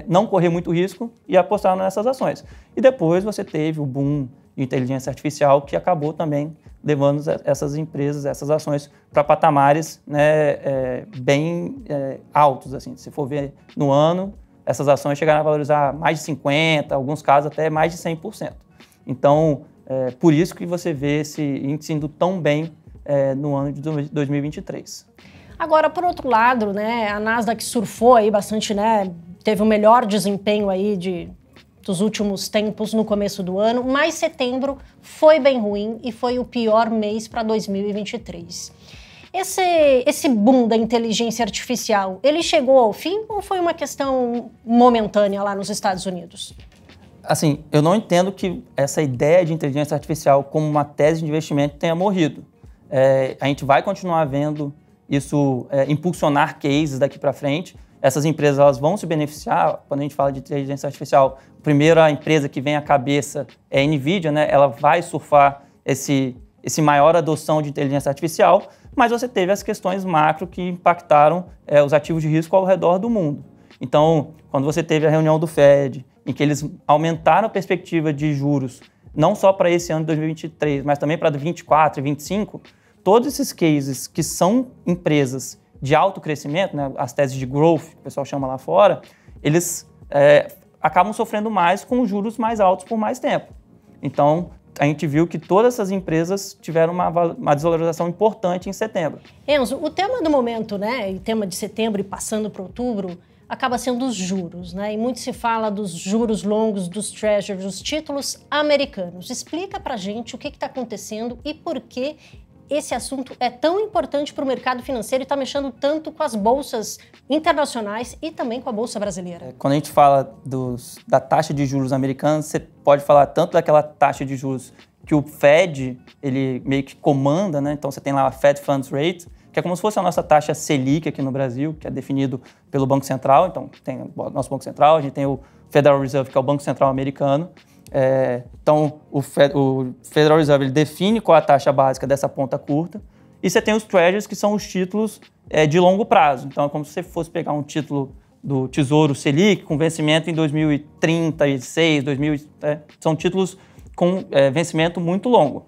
não correr muito risco e apostaram nessas ações. E depois você teve o boom de inteligência artificial que acabou também levando essas empresas, essas ações para patamares, né, bem altos. Assim. Se for ver no ano, essas ações chegaram a valorizar mais de 50%, em alguns casos até mais de 100%. Então, por isso que você vê esse índice indo tão bem no ano de 2023. Agora, por outro lado, né, a Nasdaq surfou aí bastante, né, teve o melhor desempenho aí dos últimos tempos no começo do ano, mas setembro foi bem ruim e foi o pior mês para 2023. Esse boom da inteligência artificial, ele chegou ao fim ou foi uma questão momentânea lá nos Estados Unidos? Assim, eu não entendo que essa ideia de inteligência artificial como uma tese de investimento tenha morrido. A gente vai continuar vendo isso impulsionar cases daqui para frente. Essas empresas elas vão se beneficiar. Quando a gente fala de inteligência artificial, a primeira empresa que vem à cabeça é a NVIDIA, né? Ela vai surfar esse maior adoção de inteligência artificial, mas você teve as questões macro que impactaram os ativos de risco ao redor do mundo. Então, quando você teve a reunião do Fed, em que eles aumentaram a perspectiva de juros, não só para esse ano de 2023, mas também para 2024 e 2025, todos esses cases que são empresas de alto crescimento, né, as teses de growth, que o pessoal chama lá fora, eles acabam sofrendo mais com juros mais altos por mais tempo. Então, a gente viu que todas essas empresas tiveram uma desvalorização importante em setembro. Enzo, o tema do momento, né, e tema de setembro e passando para outubro, acaba sendo os juros, né? E muito se fala dos juros longos, dos treasuries, dos títulos americanos. Explica pra gente o que está acontecendo e por que esse assunto é tão importante para o mercado financeiro e está mexendo tanto com as bolsas internacionais e também com a bolsa brasileira. Quando a gente fala da taxa de juros americana, você pode falar tanto daquela taxa de juros que o Fed, ele meio que comanda, né? Então você tem lá a Fed Funds Rate, que é como se fosse a nossa taxa Selic aqui no Brasil, que é definido pelo Banco Central. Então tem o nosso Banco Central, a gente tem o Federal Reserve, que é o Banco Central americano. Então, o Federal Reserve ele define qual é a taxa básica dessa ponta curta, e você tem os treasuries, que são os títulos de longo prazo. Então, é como se você fosse pegar um título do Tesouro Selic com vencimento em 2036, são títulos com vencimento muito longo.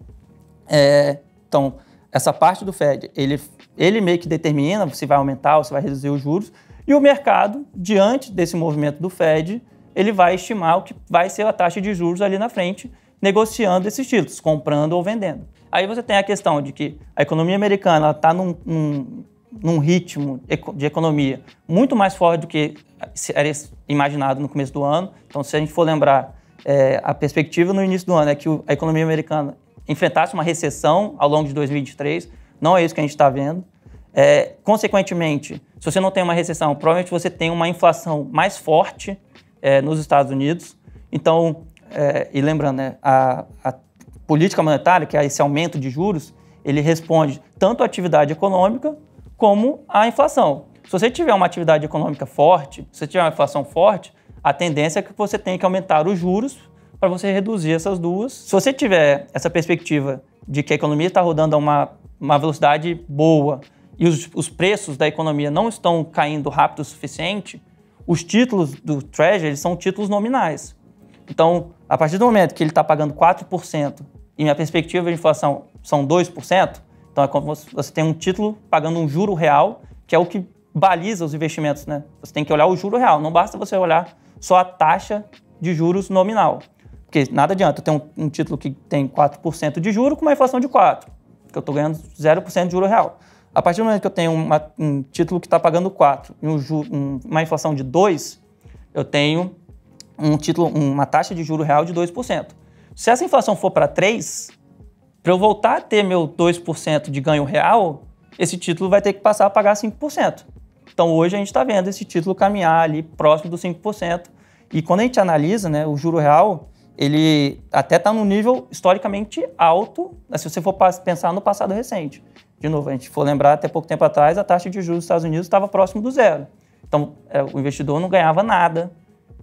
Então, essa parte do Fed, ele meio que determina se vai aumentar ou se vai reduzir os juros, e o mercado, diante desse movimento do Fed, ele vai estimar o que vai ser a taxa de juros ali na frente, negociando esses títulos, comprando ou vendendo. Aí você tem a questão de que a economia americana está num ritmo de economia muito mais forte do que era imaginado no começo do ano. Então, se a gente for lembrar, a perspectiva no início do ano é que a economia americana enfrentasse uma recessão ao longo de 2023. Não é isso que a gente está vendo. Consequentemente, se você não tem uma recessão, provavelmente você tem uma inflação mais forte nos Estados Unidos. Então, e lembrando, né, a política monetária, que é esse aumento de juros, ele responde tanto à atividade econômica como à inflação. Se você tiver uma atividade econômica forte, se você tiver uma inflação forte, a tendência é que você tenha que aumentar os juros para você reduzir essas duas. Se você tiver essa perspectiva de que a economia está rodando a uma velocidade boa e os preços da economia não estão caindo rápido o suficiente, os títulos do Treasury são títulos nominais. Então, a partir do momento que ele está pagando 4% e minha perspectiva de inflação são 2%, então é como você tem um título pagando um juro real, que é o que baliza os investimentos, né? Você tem que olhar o juro real, não basta você olhar só a taxa de juros nominal. Porque nada adianta eu ter um título que tem 4% de juro com uma inflação de 4%, porque eu estou ganhando 0% de juro real. A partir do momento que eu tenho um título que está pagando 4% e uma inflação de 2%, eu tenho uma taxa de juro real de 2%. Se essa inflação for para 3%, para eu voltar a ter meu 2% de ganho real, esse título vai ter que passar a pagar 5%. Então, hoje a gente está vendo esse título caminhar ali próximo dos 5%. E quando a gente analisa, né, o juro real, ele até está num nível historicamente alto, se você for pensar no passado recente. De novo, a gente for lembrar, até pouco tempo atrás, a taxa de juros dos Estados Unidos estava próximo do zero. Então, o investidor não ganhava nada.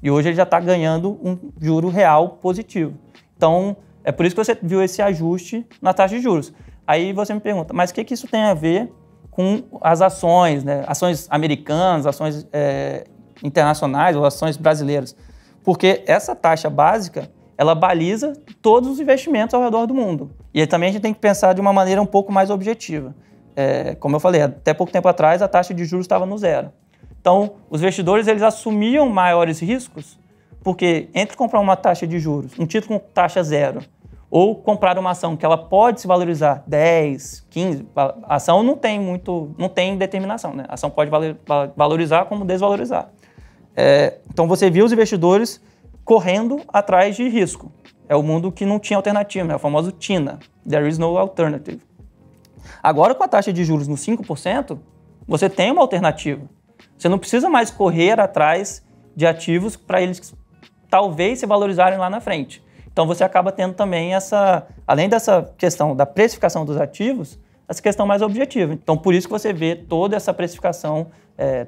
E hoje ele já está ganhando um juro real positivo. Então, é por isso que você viu esse ajuste na taxa de juros. Aí você me pergunta, mas o que isso tem a ver com as ações, né? Ações americanas, ações internacionais ou ações brasileiras? Porque essa taxa básica, ela baliza todos os investimentos ao redor do mundo. E aí também a gente tem que pensar de uma maneira um pouco mais objetiva. Como eu falei, até pouco tempo atrás a taxa de juros estava no zero. Então, os investidores eles assumiam maiores riscos, porque entre comprar uma taxa de juros, um título com taxa zero, ou comprar uma ação que ela pode se valorizar 10, 15, a ação não tem determinação, né? A ação pode valorizar como desvalorizar. Então, você viu os investidores correndo atrás de risco. É o mundo que não tinha alternativa, é o famoso TINA, There is no alternative. Agora, com a taxa de juros no 5%, você tem uma alternativa. Você não precisa mais correr atrás de ativos para eles talvez se valorizarem lá na frente. Então, você acaba tendo também além dessa questão da precificação dos ativos, essa questão mais objetiva. Então, por isso que você vê toda essa precificação,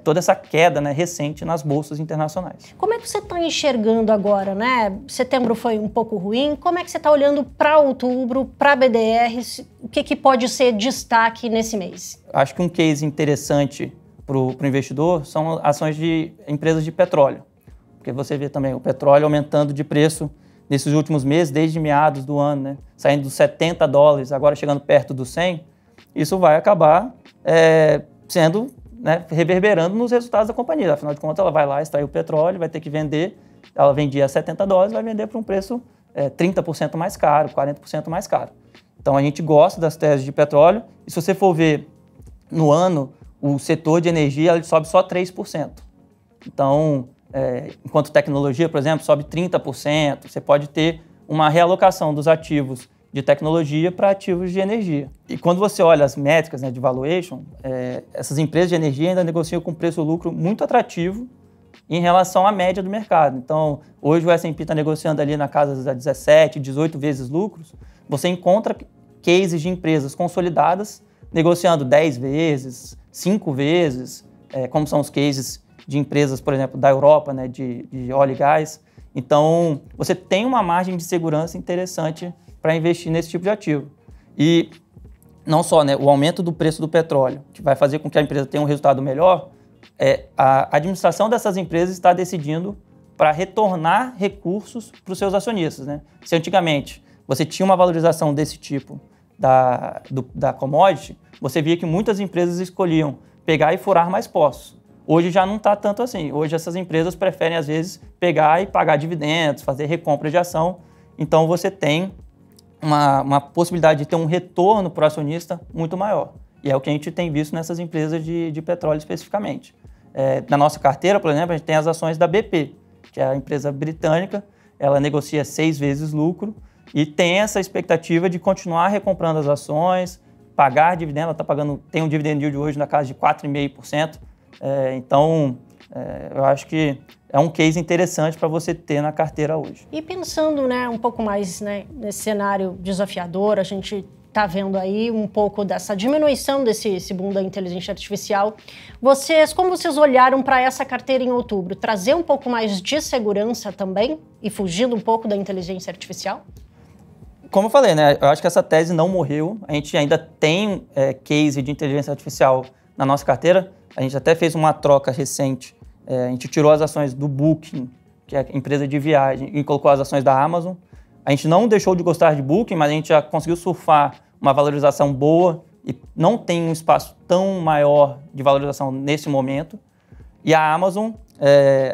toda essa queda, né, recente nas bolsas internacionais. Como é que você está enxergando agora, né? Setembro foi um pouco ruim. Como é que você está olhando para outubro, para BDRs? O que pode ser destaque nesse mês? Acho que um case interessante para o investidor são ações de empresas de petróleo. Porque você vê também o petróleo aumentando de preço nesses últimos meses, desde meados do ano, né? Saindo dos $70, agora chegando perto dos 100, isso vai acabar sendo, né, reverberando nos resultados da companhia. Afinal de contas, ela vai lá extrair o petróleo, vai ter que vender, ela vendia a $70, vai vender por um preço 30% mais caro, 40% mais caro. Então, a gente gosta das teses de petróleo, e se você for ver no ano, o setor de energia ele sobe só 3%. Então, enquanto tecnologia, por exemplo, sobe 30%, você pode ter uma realocação dos ativos de tecnologia para ativos de energia. E quando você olha as métricas, né, de valuation, essas empresas de energia ainda negociam com preço-lucro muito atrativo em relação à média do mercado. Então, hoje o S&P está negociando ali na casa das 17, 18 vezes lucros. Você encontra cases de empresas consolidadas negociando 10 vezes, 5 vezes, como são os cases de empresas, por exemplo, da Europa, né, de óleo e gás. Então, você tem uma margem de segurança interessante para investir nesse tipo de ativo. E não só, né, o aumento do preço do petróleo, que vai fazer com que a empresa tenha um resultado melhor, a administração dessas empresas está decidindo para retornar recursos para os seus acionistas, né? Se antigamente você tinha uma valorização desse tipo da commodity, você via que muitas empresas escolhiam pegar e furar mais poços. Hoje já não está tanto assim. Hoje essas empresas preferem, às vezes, pegar e pagar dividendos, fazer recompra de ação. Então você tem uma possibilidade de ter um retorno para o acionista muito maior. E é o que a gente tem visto nessas empresas de petróleo especificamente. Na nossa carteira, por exemplo, a gente tem as ações da BP, que é a empresa britânica. Ela negocia 6 vezes lucro e tem essa expectativa de continuar recomprando as ações, pagar dividendo. Ela tem um dividend yield hoje na casa de 4,5%. Então, eu acho que é um case interessante para você ter na carteira hoje. E pensando, né, um pouco mais, né, nesse cenário desafiador, a gente está vendo aí um pouco dessa diminuição desse boom da inteligência artificial. Como vocês olharam para essa carteira em outubro? Trazer um pouco mais de segurança também e fugindo um pouco da inteligência artificial? Como eu falei, né, eu acho que essa tese não morreu. A gente ainda tem case de inteligência artificial na nossa carteira. A gente até fez uma troca recente. A gente tirou as ações do Booking, que é a empresa de viagem, e colocou as ações da Amazon. A gente não deixou de gostar de Booking, mas a gente já conseguiu surfar uma valorização boa e não tem um espaço tão maior de valorização nesse momento. E a Amazon,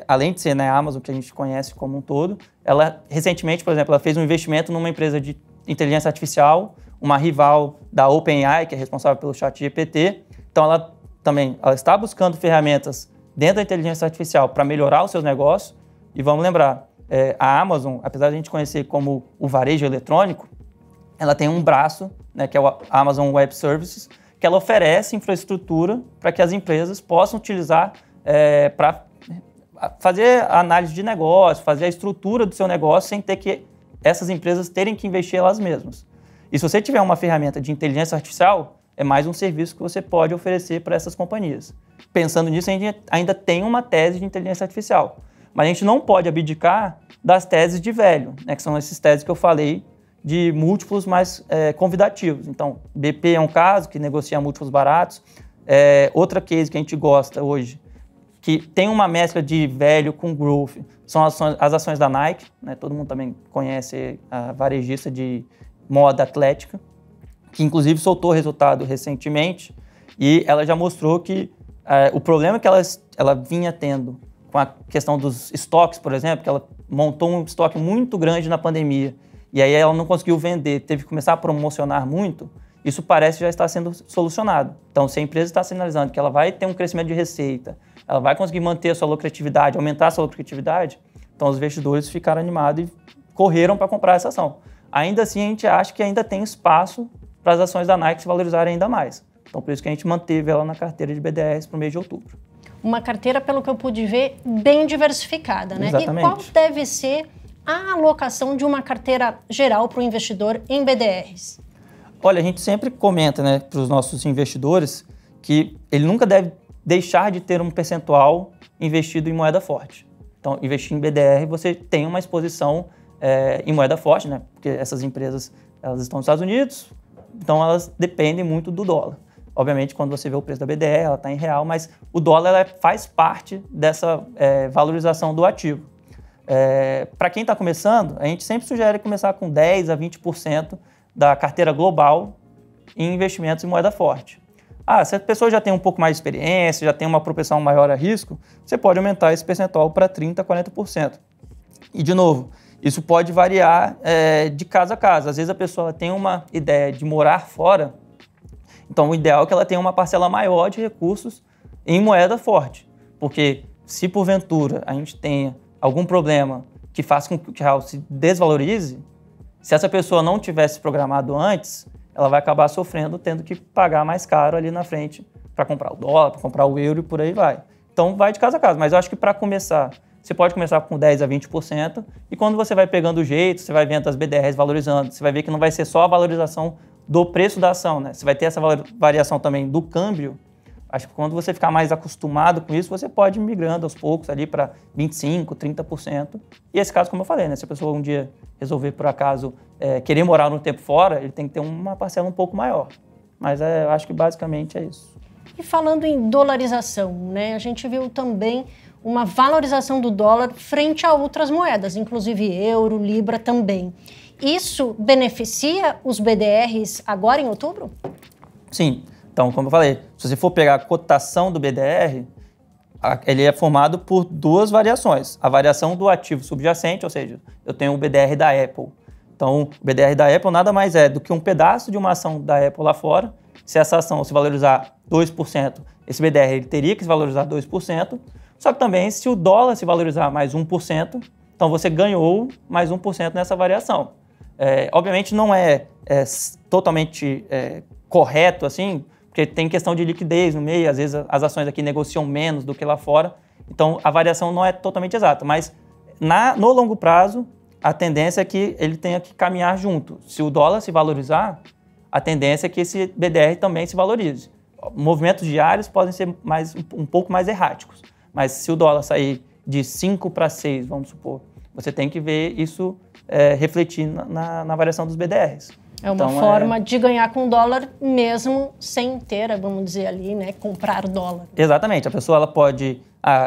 além de ser, né, a Amazon que a gente conhece como um todo, ela recentemente, por exemplo, ela fez um investimento numa empresa de inteligência artificial, uma rival da OpenAI, que é responsável pelo ChatGPT. Então ela está buscando ferramentas dentro da inteligência artificial para melhorar os seus negócios. E vamos lembrar, a Amazon, apesar de a gente conhecer como o varejo eletrônico, ela tem um braço, né, que é o Amazon Web Services, que ela oferece infraestrutura para que as empresas possam utilizar para fazer a análise de negócio, fazer a estrutura do seu negócio sem ter que essas empresas terem que investir elas mesmas. E se você tiver uma ferramenta de inteligência artificial, é mais um serviço que você pode oferecer para essas companhias. Pensando nisso, a gente ainda tem uma tese de inteligência artificial. Mas a gente não pode abdicar das teses de velho, né, que são essas teses que eu falei de múltiplos mais convidativos. Então, BP é um caso que negocia múltiplos baratos. Outra case que a gente gosta hoje, que tem uma mescla de velho com growth, são as ações da Nike, né? Todo mundo também conhece a varejista de moda atlética, que inclusive soltou resultado recentemente, e ela já mostrou que o problema que ela vinha tendo com a questão dos estoques, por exemplo, que ela montou um estoque muito grande na pandemia, e aí ela não conseguiu vender, teve que começar a promocionar muito, isso parece já estar sendo solucionado. Então, se a empresa está sinalizando que ela vai ter um crescimento de receita, ela vai conseguir manter a sua lucratividade, aumentar a sua lucratividade, então os investidores ficaram animados e correram para comprar essa ação. Ainda assim, a gente acha que ainda tem espaço para as ações da Nike se valorizarem ainda mais. Então, por isso que a gente manteve ela na carteira de BDRs para o mês de outubro. Uma carteira, pelo que eu pude ver, bem diversificada, né? Exatamente. E qual deve ser a alocação de uma carteira geral para o investidor em BDRs? Olha, a gente sempre comenta, né, para os nossos investidores que ele nunca deve deixar de ter um percentual investido em moeda forte. Então, investir em BDR, você tem uma exposição em moeda forte, né? Porque essas empresas elas estão nos Estados Unidos, então elas dependem muito do dólar. Obviamente, quando você vê o preço da BDR, ela está em real, mas o dólar faz parte dessa valorização do ativo. Para quem está começando, a gente sempre sugere começar com 10% a 20% da carteira global em investimentos em moeda forte. Se a pessoa já tem um pouco mais de experiência, já tem uma propensão maior a risco, você pode aumentar esse percentual para 30% a 40%. E, de novo, isso pode variar de caso a caso. Às vezes a pessoa tem uma ideia de morar fora, então o ideal é que ela tenha uma parcela maior de recursos em moeda forte, porque se porventura a gente tenha algum problema que faça com que o real se desvalorize, se essa pessoa não tivesse programado antes, ela vai acabar sofrendo, tendo que pagar mais caro ali na frente para comprar o dólar, para comprar o euro e por aí vai. Então vai de caso a caso, mas eu acho que para começar, você pode começar com 10% a 20% e quando você vai pegando o jeito, você vai vendo as BDRs valorizando, você vai ver que não vai ser só a valorização do preço da ação, né? Você vai ter essa variação também do câmbio. Acho que quando você ficar mais acostumado com isso, você pode ir migrando aos poucos ali para 25%, 30%. E esse caso, como eu falei, né? Se a pessoa um dia resolver, por acaso, querer morar um tempo fora, ele tem que ter uma parcela um pouco maior. Mas eu acho que basicamente é isso. E falando em dolarização, né? A gente viu também uma valorização do dólar frente a outras moedas, inclusive euro, libra também. Isso beneficia os BDRs agora em outubro? Sim. Então, como eu falei, se você for pegar a cotação do BDR, ele é formado por duas variações. A variação do ativo subjacente, ou seja, eu tenho o BDR da Apple. Então, o BDR da Apple nada mais é do que um pedaço de uma ação da Apple lá fora. Se essa ação se valorizar 2%, esse BDR ele teria que se valorizar 2%. Só que também, se o dólar se valorizar mais 1%, então você ganhou mais 1% nessa variação. Obviamente, não é totalmente correto assim, porque tem questão de liquidez no meio, às vezes as ações aqui negociam menos do que lá fora, então a variação não é totalmente exata, mas no longo prazo, a tendência é que ele tenha que caminhar junto. Se o dólar se valorizar, a tendência é que esse BDR também se valorize. Movimentos diários podem ser um pouco mais erráticos, mas se o dólar sair de 5 para 6, vamos supor, você tem que ver isso refletir na variação dos BDRs. É uma forma de ganhar com dólar mesmo sem inteira, vamos dizer ali, né? Comprar dólar. Exatamente. A pessoa ela pode...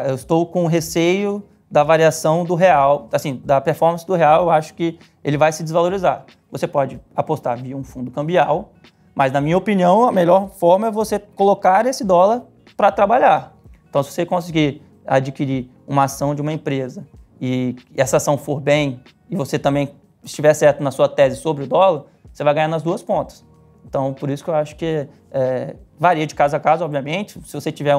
eu estou com receio da variação do real, assim, da performance do real, eu acho que ele vai se desvalorizar. Você pode apostar via um fundo cambial, mas na minha opinião, a melhor forma é você colocar esse dólar para trabalhar. Então, se você conseguir adquirir uma ação de uma empresa e essa ação for bem e você também estiver certo na sua tese sobre o dólar, você vai ganhar nas duas pontas. Então, por isso que eu acho que varia de caso a caso, obviamente. Se você tiver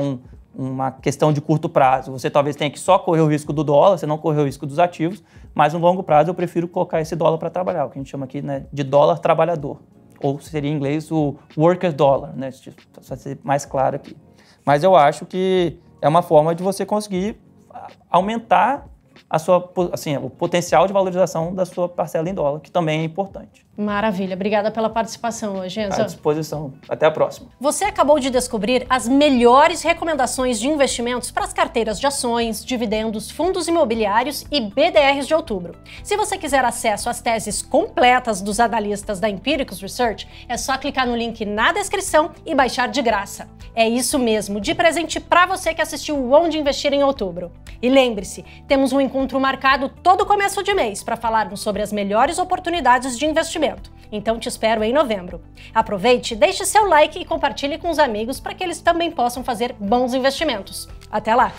uma questão de curto prazo, você talvez tenha que só correr o risco do dólar, você não correr o risco dos ativos, mas no longo prazo eu prefiro colocar esse dólar para trabalhar, o que a gente chama aqui, né, de dólar trabalhador. Ou seria em inglês o worker dollar, né, para ser mais claro aqui. Mas eu acho que é uma forma de você conseguir aumentar o potencial de valorização da sua parcela em dólar, que também é importante. Maravilha. Obrigada pela participação hoje, Enzo. À disposição. Até a próxima. Você acabou de descobrir as melhores recomendações de investimentos para as carteiras de ações, dividendos, fundos imobiliários e BDRs de outubro. Se você quiser acesso às teses completas dos analistas da Empiricus Research, é só clicar no link na descrição e baixar de graça. É isso mesmo, de presente para você que assistiu o Onde Investir em outubro. E lembre-se, temos um encontro marcado todo começo de mês para falarmos sobre as melhores oportunidades de investimento. Então te espero em novembro. Aproveite, deixe seu like e compartilhe com os amigos para que eles também possam fazer bons investimentos. Até lá!